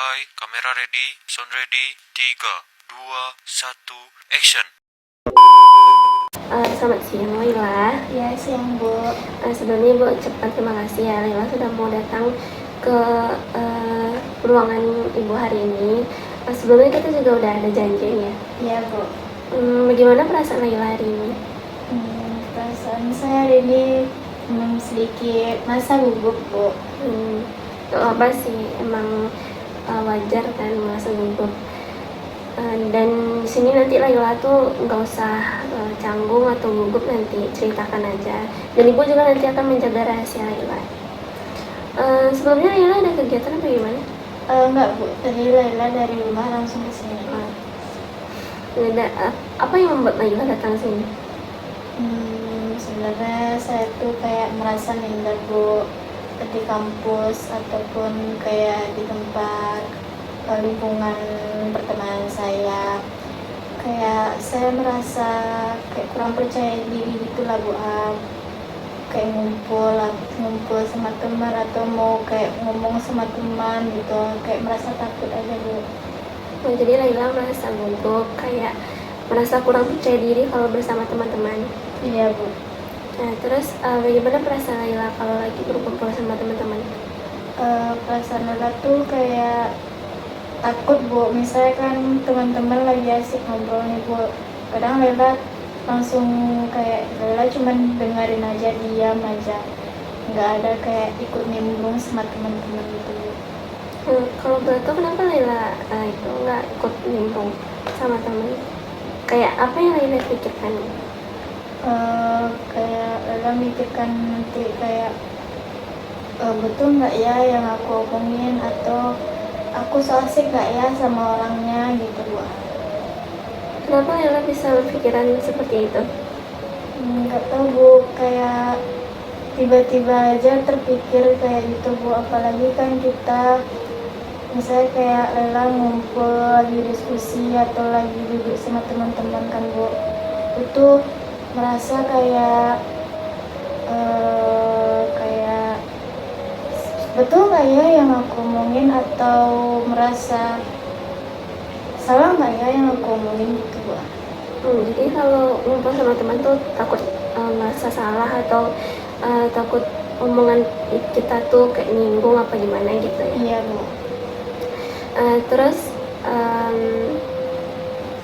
Standby, kamera ready, sound ready, 3, 2, 1, action. Selamat siang Laila. Ya, siang Bu. Sebelumnya Bu ucapkan terima kasih ya Laila sudah mau datang ke ruangan Ibu hari ini. Sebelumnya kita juga udah ada janji ya. Iya Bu. Bagaimana perasaan Laila hari ini? Perasaan saya hari ini sedikit merasa gugup Bu. Gak apa sih, emang wajar kan merasa gugup. Dan di sini nanti Laila tuh nggak usah canggung atau gugup, nanti ceritakan aja. Dan Ibu juga nanti akan menjaga rahasia Laila. Sebelumnya Laila ada kegiatan apa gimana? Enggak Bu, tadi Laila dari rumah langsung ke sini. Apa yang membuat Laila datang sini? Sebenarnya saya tuh kayak merasa minder Bu, di kampus ataupun kayak di tempat lingkungan pertemanan saya. Kayak saya merasa kayak kurang percaya diri gitulah Bu. Kayak ngumpul sama teman atau mau kayak ngomong sama teman gitu, kayak merasa takut aja Bu. Jadi Laila merasa gugup, kayak merasa kurang percaya diri kalau bersama teman-teman. Iya Bu. Nah terus bagaimana perasaan Laila kalau lagi berkumpul sama teman-teman? Perasaan Laila tuh kayak takut Bu, misalnya kan teman-teman lagi asik ngobrol nih Bu, kadang Laila langsung kayak Laila cuman dengerin aja, diam aja, nggak ada kayak ikut nimbrung sama teman-teman gitu Bu. Kalau boleh tahu kenapa Laila itu nggak ikut nimbrung sama teman? Kayak apa yang Laila pikirkan? Kayak Laila mikirkan nanti kayak betul nggak ya yang aku omongin, atau aku so asik nggak ya sama orangnya gitu Bu. Kenapa Laila bisa berpikiran seperti itu? Nggak tahu Bu, kayak tiba-tiba aja terpikir kayak gitu Bu. Apalagi kan kita misalnya kayak Laila ngumpul lagi diskusi atau lagi duduk sama teman-teman kan Bu, itu merasa kayak kayak betul nggak ya yang aku omongin, atau merasa salah nggak ya yang aku omongin gitu Bu. Jadi kalau ngumpul sama teman tuh takut merasa salah atau takut omongan kita tuh kayak nyinggung apa gimana gitu ya? Iya Bu. Terus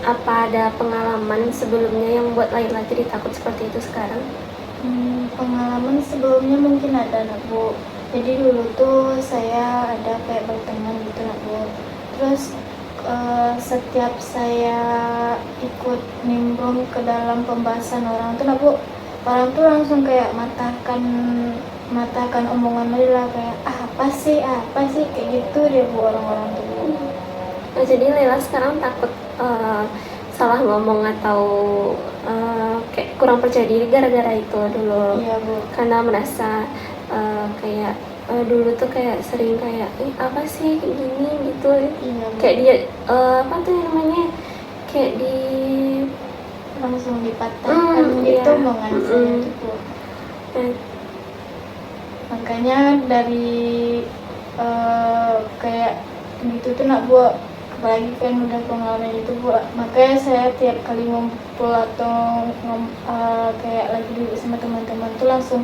apa ada pengalaman sebelumnya yang buat Laila jadi takut seperti itu sekarang? Pengalaman sebelumnya mungkin ada nak Bu. Jadi dulu tuh saya ada kayak berteman gitu nak Bu. Terus setiap saya ikut nimbrung ke dalam pembahasan orang tuh nak Bu, orang tuh langsung kayak matahkan omongan Laila, kayak apa sih kayak gitu deh Bu, orang-orang tuh Bu. Jadi Laila sekarang takut salah ngomong atau kayak kurang percaya diri gara-gara itu dulu. Iya Bu. Karena merasa kayak dulu tuh kayak sering kayak apa sih kayak gini gitu. Iya Bu. Kayak dia apa tuh namanya, kayak di Langsung dipatahkan gitu iya. omongan saya tuh Bu. Makanya dari kayak gitu tuh nak Bu, apalagi kan udah pengalaman itu Bu, makanya saya tiap kali ngumpul atau kayak lagi duduk sama teman-teman tuh langsung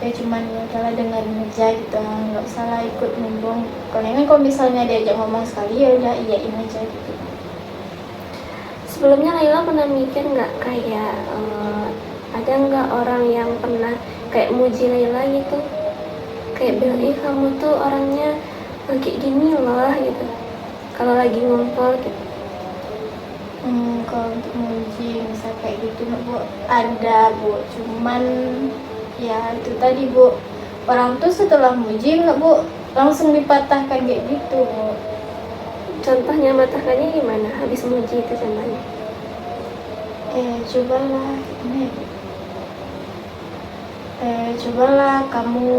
ya cuman ya udahlah dengerin aja gitu, nggak usah lah ikut nimbrung. Kalau misalnya diajak ngomong sekali ya udah iyain aja gitu. Sebelumnya Laila pernah mikir nggak kayak ada nggak orang yang pernah kayak muji Laila gitu, kayak bilang kamu tuh orangnya kayak gini loh gitu kalau lagi ngumpul gitu? Kalau untuk muji misal kayak gitu Bu, ada Bu, cuman ya itu tadi Bu, orang tuh setelah muji nggak Bu langsung dipatahkan kayak gitu Bu. Contohnya matahkannya gimana habis muji itu contohnya? Cobalah ini, cobalah kamu,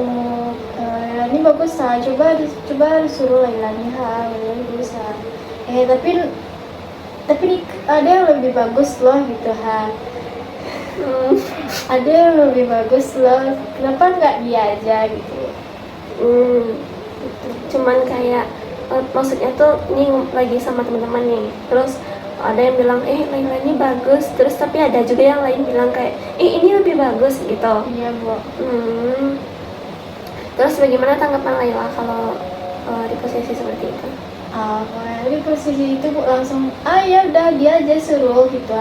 Laila ini bagus lah, coba disuruh Laila nih Laila bagus lah, tapi ada yang lebih bagus loh gitu ada yang lebih bagus loh, kenapa nggak dia aja gitu. Cuman kayak maksudnya tuh ini lagi sama teman-teman nih, terus ada yang bilang Laila ini bagus, terus tapi ada juga yang lain bilang kayak ini lebih bagus gitu. Iya Bu. Terus bagaimana tanggapan Laila kalau di posisi seperti itu? Kalau di posisi itu Bu langsung ya udah dia aja suruh gitu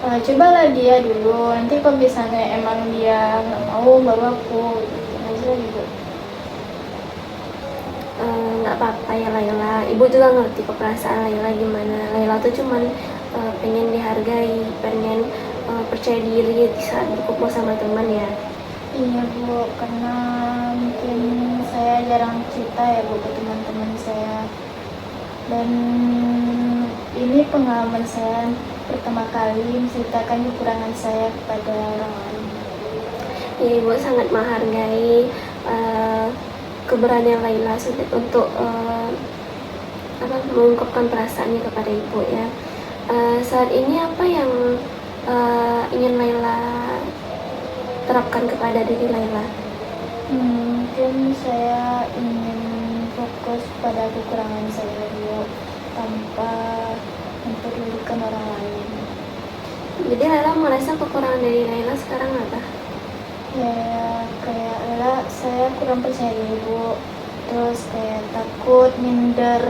cobalah dia dulu, nanti kalau misalnya emang dia nggak mau baru aku gitu aja gitu. Nggak apa-apa ya Laila, ibu juga ngerti kok perasaan Laila gimana. Laila tuh cuman pengen dihargai, pengen percaya diri di saat berkumpul sama teman ya. Iya Bu, karena mungkin saya jarang cerita ya Bu ke teman-teman saya, dan ini pengalaman saya pertama kali menceritakan kekurangan saya kepada orang lain. Ya, ibu sangat menghargai keberanian Laila untuk mengungkapkan perasaannya kepada ibu ya. Saat ini apa yang ingin Laila terapkan kepada diri Laila? Mungkin saya ingin fokus pada kekurangan saya dulu tanpa mempedulikan orang lain. Jadi Laila merasa kekurangan dari Laila sekarang apa? Ya kayak Laila, saya kurang percaya diri Bu, terus kayak takut minder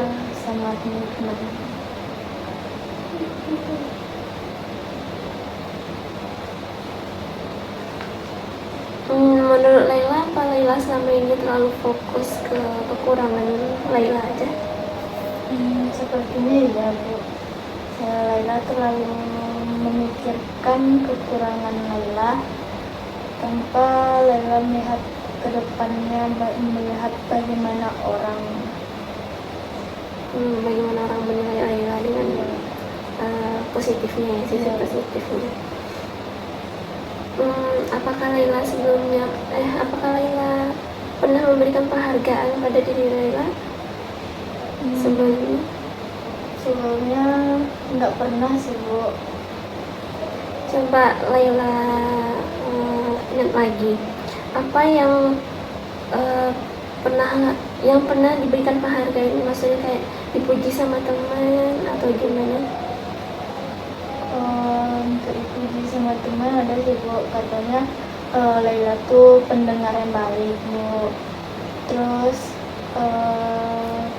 sama teman-teman. Menurut Laila, apa Laila selama ini terlalu fokus ke kekurangan Laila aja? Sepertinya ya Bu, Laila terlalu memikirkan kekurangan Laila tanpa Laila melihat ke depannya, melihat bagaimana orang menilai Laila dengan positifnya ya, sisi positifnya. Apakah Laila pernah memberikan penghargaan pada diri Laila sebelumnya? Sebelumnya nggak pernah sih Bu. Coba Laila ingat lagi, apa yang pernah diberikan penghargaan, maksudnya kayak dipuji sama teman atau gimana? Untuk dipuji sama teman ada sih Bu, katanya Laila tuh pendengar yang baik Bu, terus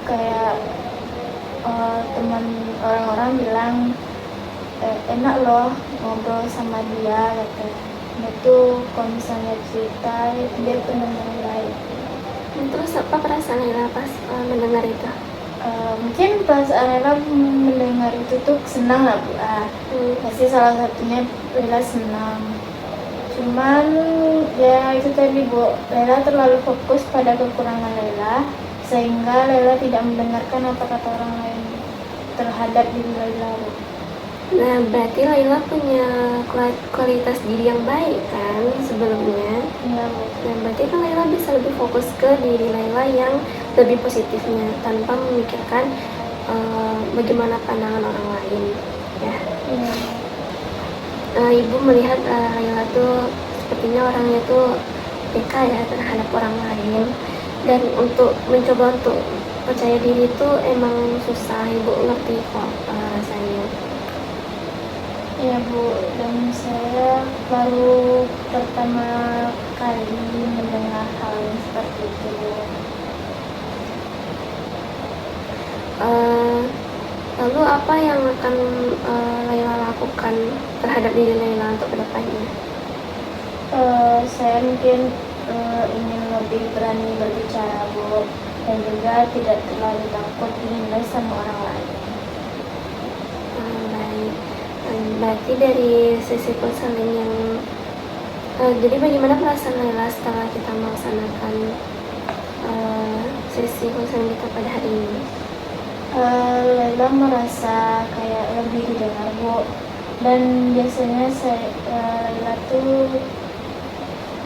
kayak teman orang-orang bilang enak loh ngobrol sama dia, katanya tuh kalau misalnya cerita dia pendengar yang baik. Terus apa perasaan Laila pas mendengar itu? Mungkin perasaan Laila mendengar itu tuh senang lah Bu. Pasti salah satunya Laila senang. Cuman ya itu tadi Bu, Laila terlalu fokus pada kekurangan Laila sehingga Laila tidak mendengarkan apa kata orang lain terhadap diri Laila Bu. Nah, berarti Laila punya kualitas diri yang baik kan sebelumnya? Iya Bu. Nah, berarti kan Laila bisa lebih fokus ke diri Laila yang lebih positifnya tanpa memikirkan bagaimana pandangan orang lain ya. Iya. Ibu melihat Laila tuh sepertinya orangnya tuh peka ya terhadap orang lain, dan untuk mencoba untuk percaya diri itu emang susah, Ibu ngerti kok rasanya. Iya Bu, dan saya baru pertama kali mendengar hal yang seperti itu Bu. Lalu apa yang akan Laila lakukan terhadap diri Laila untuk kedepannya? Saya mungkin ingin lebih berani berbicara Bu, dan juga tidak terlalu takut dinilai sama orang lain. Baik. Berarti dari sisi konseling yang jadi bagaimana perasaan Laila setelah kita melaksanakan sesi konseling kita pada hari ini? Laila merasa kayak lebih didengar Bu, dan biasanya Laila tuh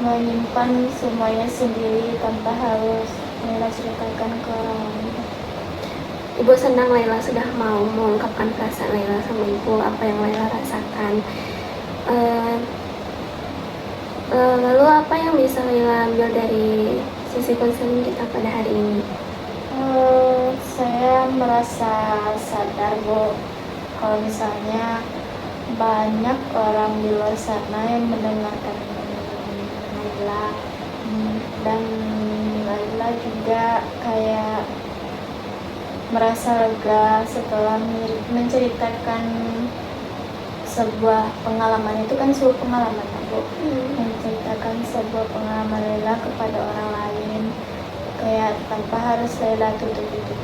menyimpan semuanya sendiri tanpa harus Laila ceritakan ke orang lain. Ibu senang Laila sudah mau mengungkapkan perasaan Laila sama Ibu, apa yang Laila rasakan. Lalu apa yang bisa Laila ambil dari sesi konseling kita pada hari ini? Laila merasa sadar Bu, kalau misalnya banyak orang di luar sana yang mendengarkan Laila. Dan Laila juga kayak merasa lega setelah menceritakan sebuah pengalaman. Itu kan sebuah pengalaman Bu, menceritakan sebuah pengalaman Laila kepada orang lain, kayak tanpa harus Laila tutup-tutup.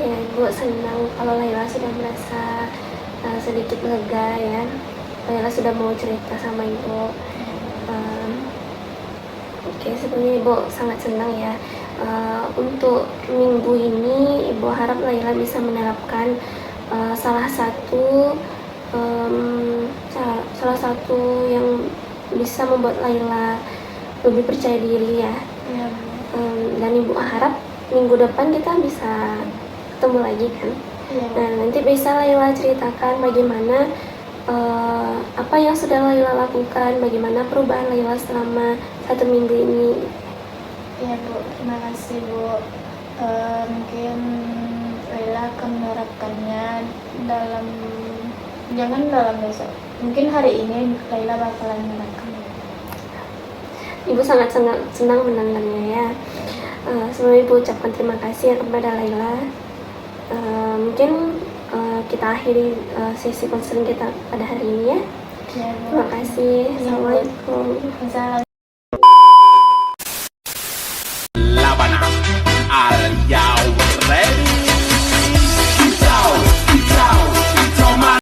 Ya, Ibu senang kalau Laila sudah merasa sedikit lega ya. Laila sudah mau cerita sama Ibu. Oke, sebenarnya Ibu sangat senang ya. Untuk minggu ini Ibu harap Laila bisa menerapkan salah satu yang bisa membuat Laila lebih percaya diri ya. Ya, Dan Ibu harap minggu depan kita bisa ketemu lagi kan. ya. Nah, nanti bisa Laila ceritakan bagaimana apa yang sudah Laila lakukan, bagaimana perubahan Laila selama 1 minggu ini. Ya Bu, terima kasih Bu. Mungkin Laila akan menerapkannya jangan dalam besok, mungkin hari ini Laila bakalan menerapkannya. Ibu sangat senang mendengarnya ya. Sebelumnya Ibu ucapkan terima kasih ya kepada Laila. Mungkin kita akhiri sesi konseling kita pada hari ini ya. Ya Bu. Terima kasih. Assalamualaikum. Misal Laban